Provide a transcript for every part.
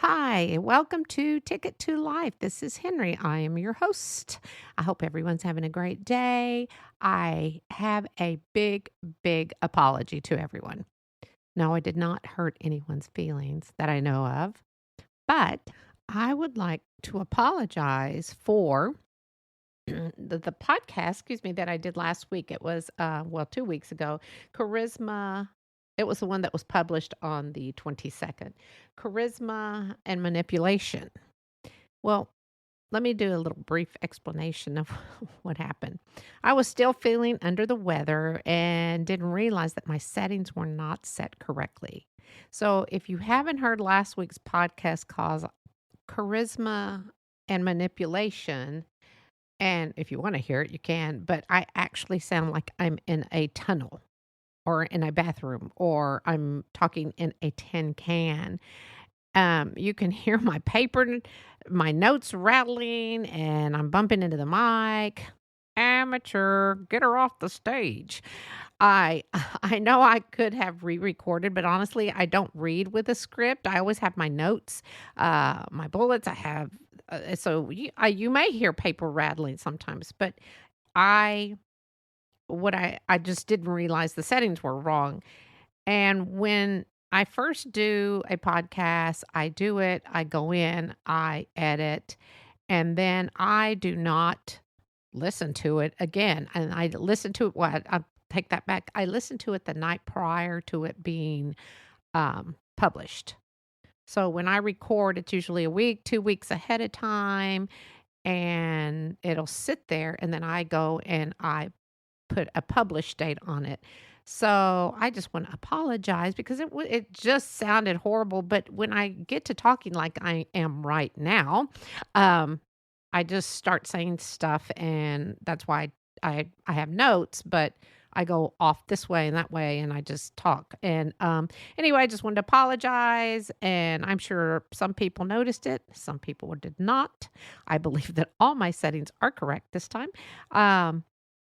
Hi, welcome to Ticket to Life. This is Henry. I am your host. I hope everyone's having a great day. I have a big apology to everyone. No, I did not hurt anyone's feelings that I know of, but I would like to apologize for the podcast, that I did last week. It was, 2 weeks ago. Charisma. It was the one that was published on the 22nd. Charisma and manipulation. Well, let me do a little brief explanation of what happened. I was still feeling under the weather and didn't realize that my settings were not set correctly. So, if you haven't heard last week's podcast called Charisma and Manipulation, and if you want to hear it, you can, but I actually sound like I'm in a tunnel or in a bathroom or I'm talking in a tin can. You can hear my notes rattling, and I'm bumping into the mic. Amateur, get her off the stage. I I know I could have re-recorded, but honestly, I don't read with a script. I always have my notes, my bullets. I have you may hear paper rattling sometimes, but I I just didn't realize the settings were wrong. And when I first do a podcast, I do it, I go in, I edit, and then I do not listen to it again. And I listen to it, I take that back. I listen to it the night prior to it being published. So when I record, it's usually a week, 2 weeks ahead of time, and it'll sit there. And then I go and I put a publish date on it. So I just want to apologize because it just sounded horrible. But when I get to talking like I am right now, um, I just start saying stuff, and that's why I have notes, but I go off this way and that way, and I just talk. And anyway, I just wanted to apologize, and I'm sure some people noticed it, some people did not. I believe that all my settings are correct this time.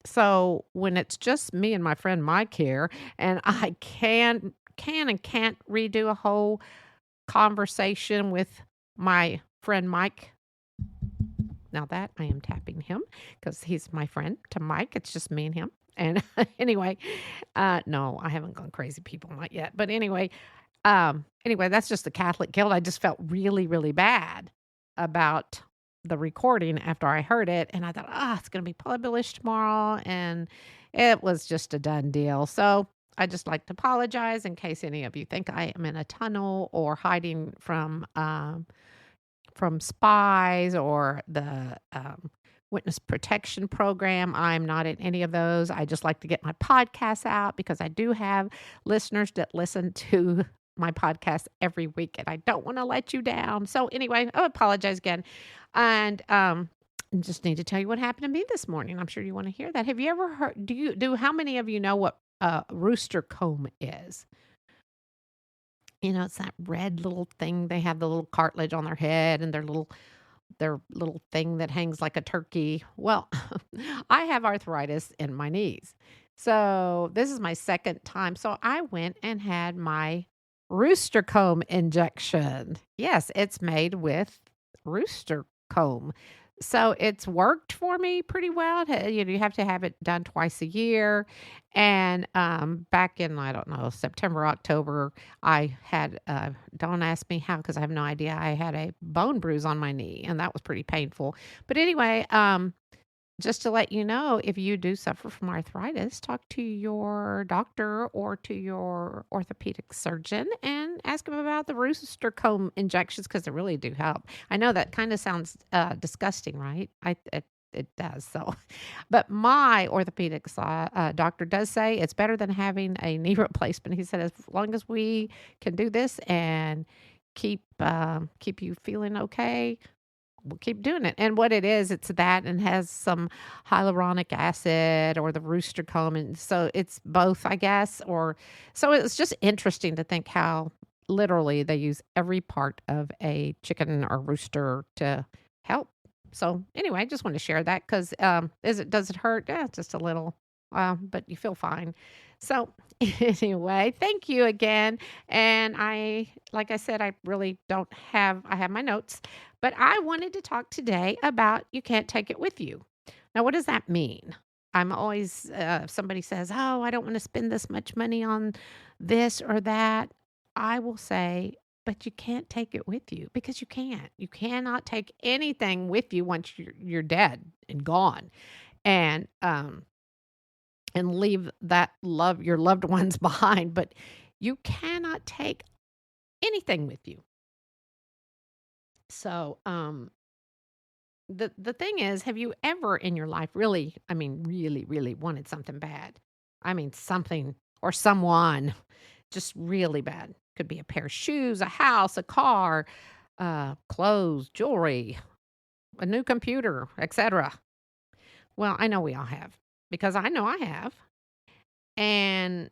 So when it's just me and my friend Mike here, and I can and can't redo a whole conversation with my friend Mike. Now that I am tapping him because he's my friend to Mike. It's just me and him. And anyway, no, I haven't gone crazy people, not yet. But anyway, that's just the Catholic guilt. I just felt really bad about the recording after I heard it. And I thought, it's going to be published tomorrow. And it was just a done deal. So I just like to apologize in case any of you think I am in a tunnel or hiding from spies or the witness protection program. I'm not in any of those. I just like to get my podcasts out because I do have listeners that listen to my podcast every week, and I don't want to let you down. So anyway, I apologize again. And just need to tell you what happened to me this morning. I'm sure you want to hear that. Have you ever heard, how many of you know what rooster comb is? It's that red little thing. They have the little cartilage on their head and their little thing that hangs like a turkey. Well, I have arthritis in my knees. So this is my second time. So I went and had my rooster comb injection. Yes, it's made with rooster comb. So it's worked for me pretty well. You have to have it done twice a year. And back in, I don't know, September, October, I had, don't ask me how, because I have no idea. I had a bone bruise on my knee, and that was pretty painful. But anyway, just to let you know, if you do suffer from arthritis, talk to your doctor or to your orthopedic surgeon and ask them about the rooster comb injections because they really do help. I know that kind of sounds disgusting, right? It does. So, but my orthopedic doctor does say it's better than having a knee replacement. He said as long as we can do this and keep you feeling okay, we'll keep doing it. And what it is, it's that and has some hyaluronic acid or the rooster comb. And so it's both, I guess. So it's just interesting to think how literally they use every part of a chicken or rooster to help. So anyway, I just wanted to share that because does it hurt? Yeah, just a little. but you feel fine. So anyway, thank you again. And like I said, I really don't have, I have my notes, but I wanted to talk today about you can't take it with you. Now, what does that mean? I'm always, if somebody says, oh, I don't want to spend this much money on this or that, I will say, but you can't take it with you because you can't. You cannot take anything with you once you're dead and gone. And leave your loved ones behind, but you cannot take anything with you. So, the thing is, have you ever in your life really, I mean, really, really wanted something bad? I mean, something or someone just really bad. Could be a pair of shoes, a house, a car, clothes, jewelry, a new computer, etc. Well, I know we all have because I know I have. And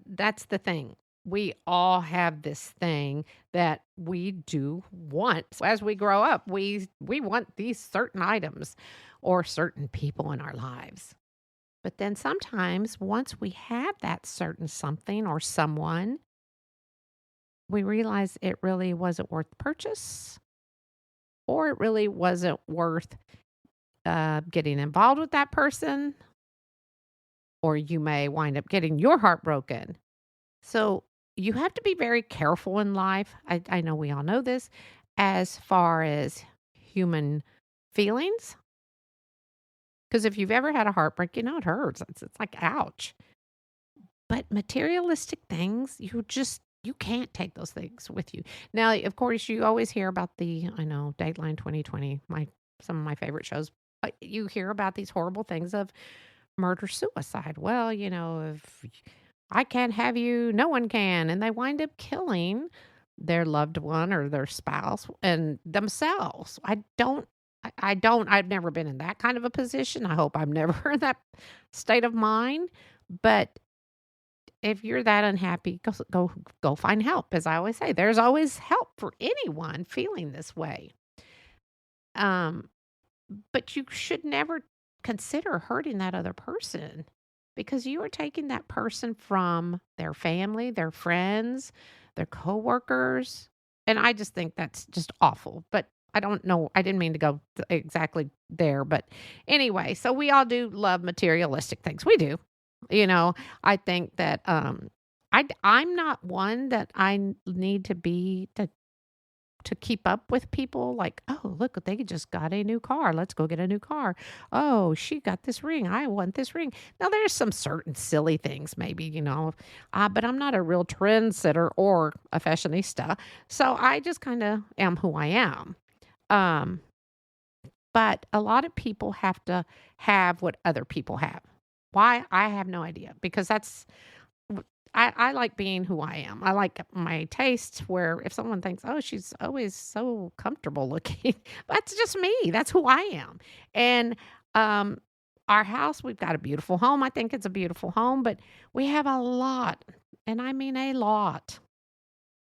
that's the thing. We all have this thing that we do want. As we grow up, we want these certain items or certain people in our lives. But then sometimes once we have that certain something or someone, we realize it really wasn't worth the purchase, or it really wasn't worth getting involved with that person, or you may wind up getting your heart broken. So you have to be very careful in life. I know we all know this as far as human feelings. Because if you've ever had a heartbreak, you know it hurts. It's like, ouch. But materialistic things, you can't take those things with you. Now, of course, you always hear about Dateline 2020, some of my favorite shows. You hear about these horrible things of murder suicide. Well, if I can't have you, no one can. And they wind up killing their loved one or their spouse and themselves. I've never been in that kind of a position. I hope I'm never in that state of mind. But if you're that unhappy, go find help. As I always say, there's always help for anyone feeling this way. But you should never consider hurting that other person because you are taking that person from their family, their friends, their coworkers. And I just think that's just awful. But I don't know. I didn't mean to go exactly there. But anyway, so we all do love materialistic things. We do. I think that I'm not one that I need to be to keep up with people like, oh, look, they just got a new car. Let's go get a new car. Oh, she got this ring. I want this ring. Now, there's some certain silly things maybe, but I'm not a real trendsetter or a fashionista. So I just kind of am who I am. But a lot of people have to have what other people have. Why? I have no idea because I like being who I am. I like my tastes where if someone thinks, oh, she's always so comfortable looking, that's just me. That's who I am. And our house, we've got a beautiful home. I think it's a beautiful home, but we have a lot, and I mean a lot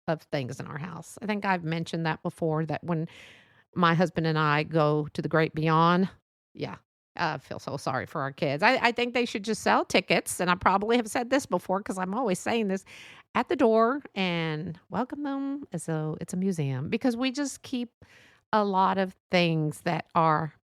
of things in our house. I think I've mentioned that before, that when my husband and I go to the great beyond, yeah, I feel so sorry for our kids. I think they should just sell tickets, and I probably have said this before because I'm always saying this, at the door and welcome them as though it's a museum, because we just keep a lot of things that are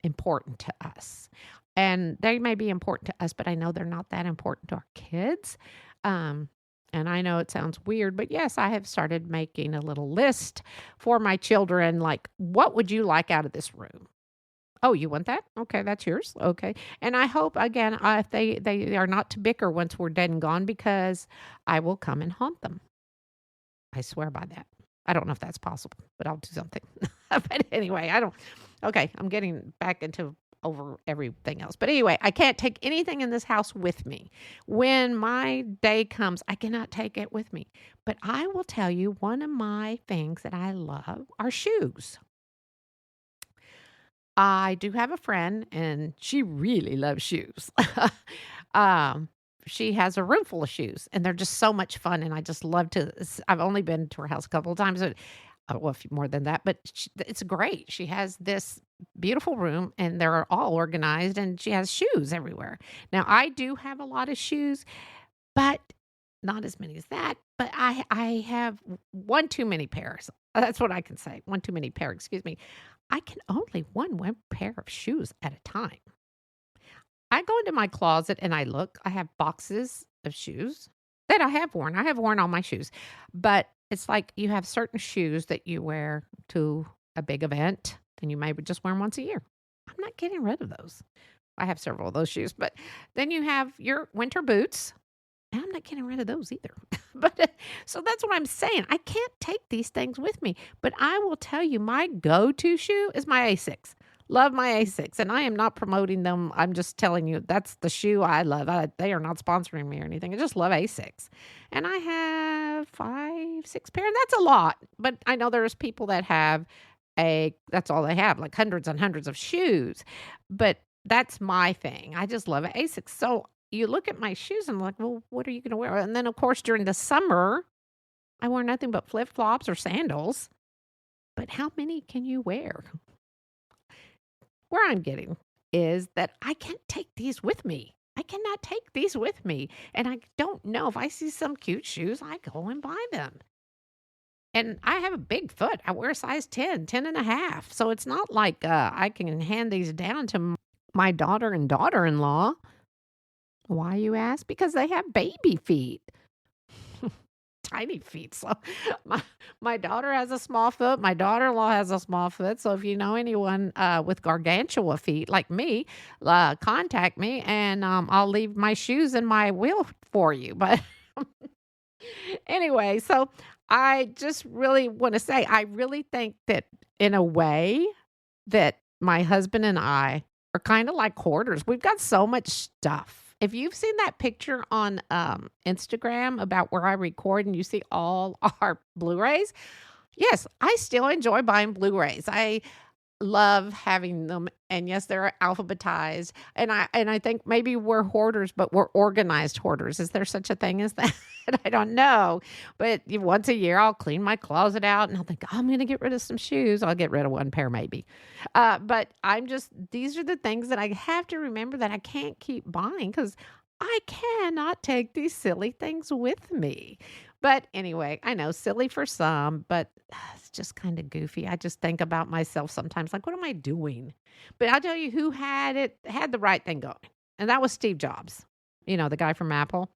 important to us. And they may be important to us, but I know they're not that important to our kids. And I know it sounds weird, but yes, I have started making a little list for my children, like, what would you like out of this room? Oh, you want that? Okay, that's yours. Okay. And I hope, again, if they are not to bicker once we're dead and gone, because I will come and haunt them. I swear by that. I don't know if that's possible, but I'll do something. But anyway, okay, I'm getting back into over everything else. But anyway, I can't take anything in this house with me. When my day comes, I cannot take it with me. But I will tell you, one of my things that I love are shoes. I do have a friend, and she really loves shoes. um, she has a room full of shoes, and they're just so much fun. And I just love to. I've only been to her house a couple of times, but well, a few more than that, but it's great. She has this beautiful room and they're all organized and she has shoes everywhere. Now, I do have a lot of shoes, but not as many as that, but I have one too many pairs. That's what I can say. One too many pair, excuse me. I can only one pair of shoes at a time. I go into my closet and I look. I have boxes of shoes that I have worn. I have worn all my shoes, but it's like you have certain shoes that you wear to a big event and you maybe just wear them once a year. I'm not getting rid of those. I have several of those shoes, but then you have your winter boots. And I'm not getting rid of those either. But so that's what I'm saying. I can't take these things with me. But I will tell you, my go-to shoe is my Asics. Love my Asics. And I am not promoting them. I'm just telling you that's the shoe I love. They are not sponsoring me or anything. I just love Asics. And I have 5, 6 pairs. That's a lot. But I know there's people that have that's all they have, like hundreds and hundreds of shoes. But that's my thing. I just love Asics. So you look at my shoes and I'm like, well, what are you going to wear? And then, of course, during the summer, I wear nothing but flip-flops or sandals. But how many can you wear? Where I'm getting is that I can't take these with me. I cannot take these with me. And I don't know if I see some cute shoes, I go and buy them. And I have a big foot. I wear a size 10, 10 and a half. So it's not like I can hand these down to my daughter and daughter-in-law. Why, you ask? Because they have baby feet. Tiny feet. So my daughter has a small foot. My daughter-in-law has a small foot. So if you know anyone with gargantua feet like me, contact me and I'll leave my shoes in my wheel for you. But anyway, so I just really want to say, I really think that in a way that my husband and I are kind of like hoarders. We've got so much stuff. If you've seen that picture on Instagram about where I record and you see all our Blu-rays, yes, I still enjoy buying Blu-rays. I love having them, and yes, they're alphabetized. And I think maybe we're hoarders, but we're organized hoarders. Is there such a thing as that? I don't know. But once a year, I'll clean my closet out, and I'll think, I'm going to get rid of some shoes. I'll get rid of one pair maybe. But these are the things that I have to remember that I can't keep buying because I cannot take these silly things with me. But anyway, I know silly for some, but it's just kind of goofy. I just think about myself sometimes, like, what am I doing? But I'll tell you who had the right thing going. And that was Steve Jobs, the guy from Apple.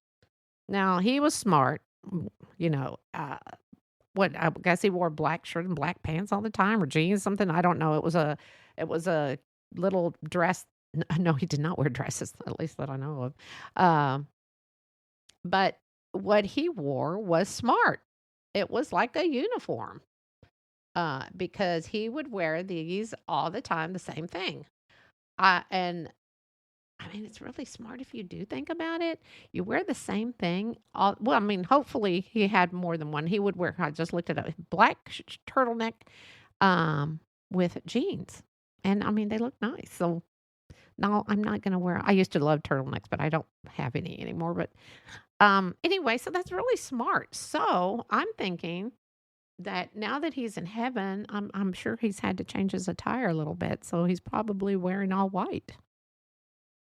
Now, he was smart, I guess he wore a black shirt and black pants all the time or jeans, something. I don't know. It was a little dress. No, he did not wear dresses, at least that I know of. But what he wore was smart. It was like a uniform because he would wear these all the time, the same thing. And I mean, it's really smart if you do think about it. You wear the same thing. Hopefully he had more than one. He would wear, I just looked at a black turtleneck with jeans. And I mean, they look nice. So no, I'm not going to wear, I used to love turtlenecks, but I don't have any anymore. But anyway, so that's really smart. So I'm thinking that now that he's in heaven, I'm sure he's had to change his attire a little bit. So he's probably wearing all white.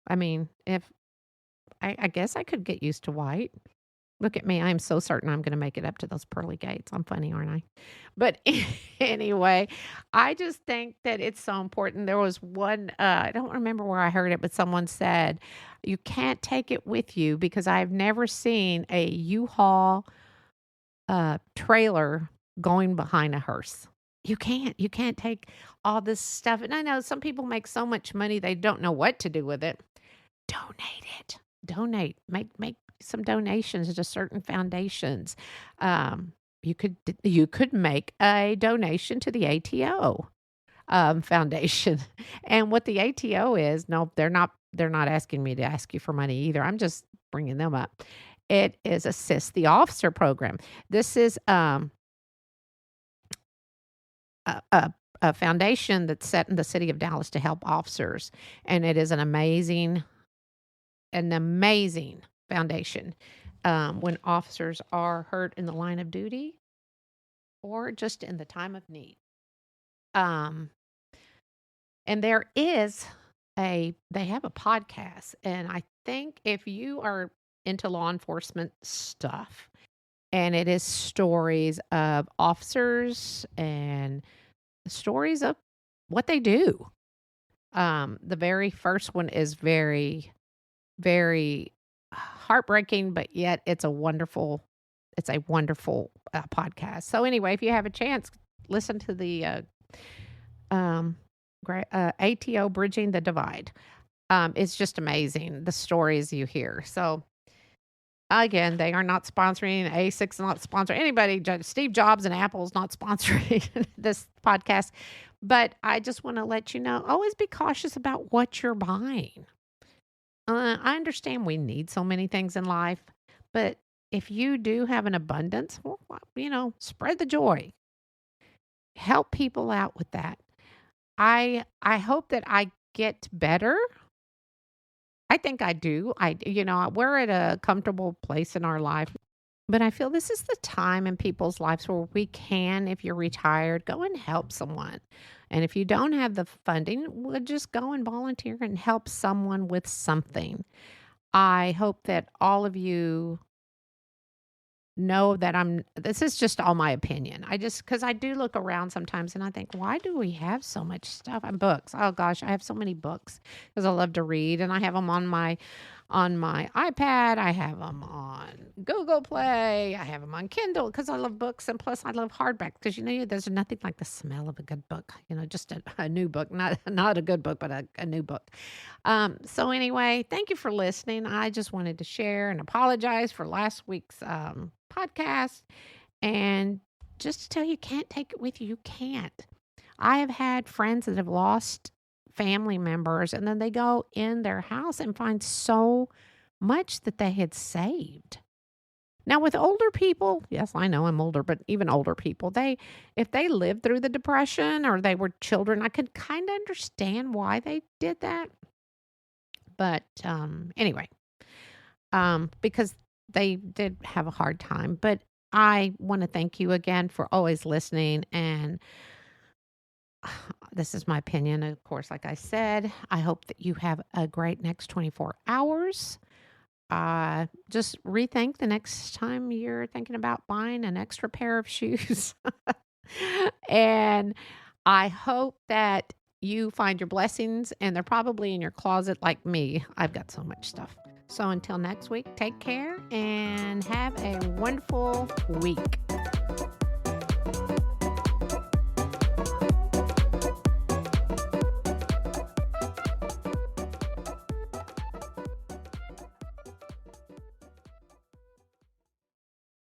I mean, if I guess I could get used to white. Look at me. I'm so certain I'm going to make it up to those pearly gates. I'm funny, aren't I? But anyway, I just think that it's so important. There was one, I don't remember where I heard it, but someone said, you can't take it with you because I've never seen a U-Haul trailer going behind a hearse. You can't take all this stuff. And I know some people make so much money, they don't know what to do with it. Donate it. Donate. Make some donations to certain foundations. You could make a donation to the ATO foundation. And what the ATO is, no, they're not asking me to ask you for money either. I'm just bringing them up. It is Assist the Officer program. This is a foundation that's set in the city of Dallas to help officers, and it is an amazing foundation. When officers are hurt in the line of duty, or just in the time of need. Um, and they have a podcast, and I think if you are into law enforcement stuff, and it is stories of officers and stories of what they do. The very first one is very, very heartbreaking, but yet it's a wonderful podcast. So anyway, if you have a chance, listen to the ATO Bridging the Divide. It's just amazing, the stories you hear. So again, they are not sponsoring, ASIC's not sponsoring anybody. Steve Jobs and Apple's not sponsoring this podcast. But I just want to let you know, always be cautious about what you're buying. I understand we need so many things in life, but if you do have an abundance, well, spread the joy. Help people out with that. I hope that I get better. I think I do. We're at a comfortable place in our life, but I feel this is the time in people's lives where we can, if you're retired, go and help someone. And if you don't have the funding, we'll just go and volunteer and help someone with something. I hope that all of you know that this is just all my opinion. Because I do look around sometimes and I think, why do we have so much stuff? And books. Oh gosh, I have so many books because I love to read, and I have them on my iPad. I have them on Google Play. I have them on Kindle because I love books, and plus I love hardback because there's nothing like the smell of a good book. Just a new book, not a good book, but a new book. So anyway, thank you for listening. I just wanted to share and apologize for last week's podcast, and just to tell you, can't take it with you. You can't. I have had friends that have lost family members, and then they go in their house and find so much that they had saved. Now, with older people, yes, I know I'm older, but even older people, if they lived through the Depression or they were children, I could kind of understand why they did that. But anyway, because they did have a hard time. But I want to thank you again for always listening. And this is my opinion. Of course, like I said, I hope that you have a great next 24 hours. Just rethink the next time you're thinking about buying an extra pair of shoes. And I hope that you find your blessings, and they're probably in your closet like me. I've got so much stuff. So until next week, take care and have a wonderful week.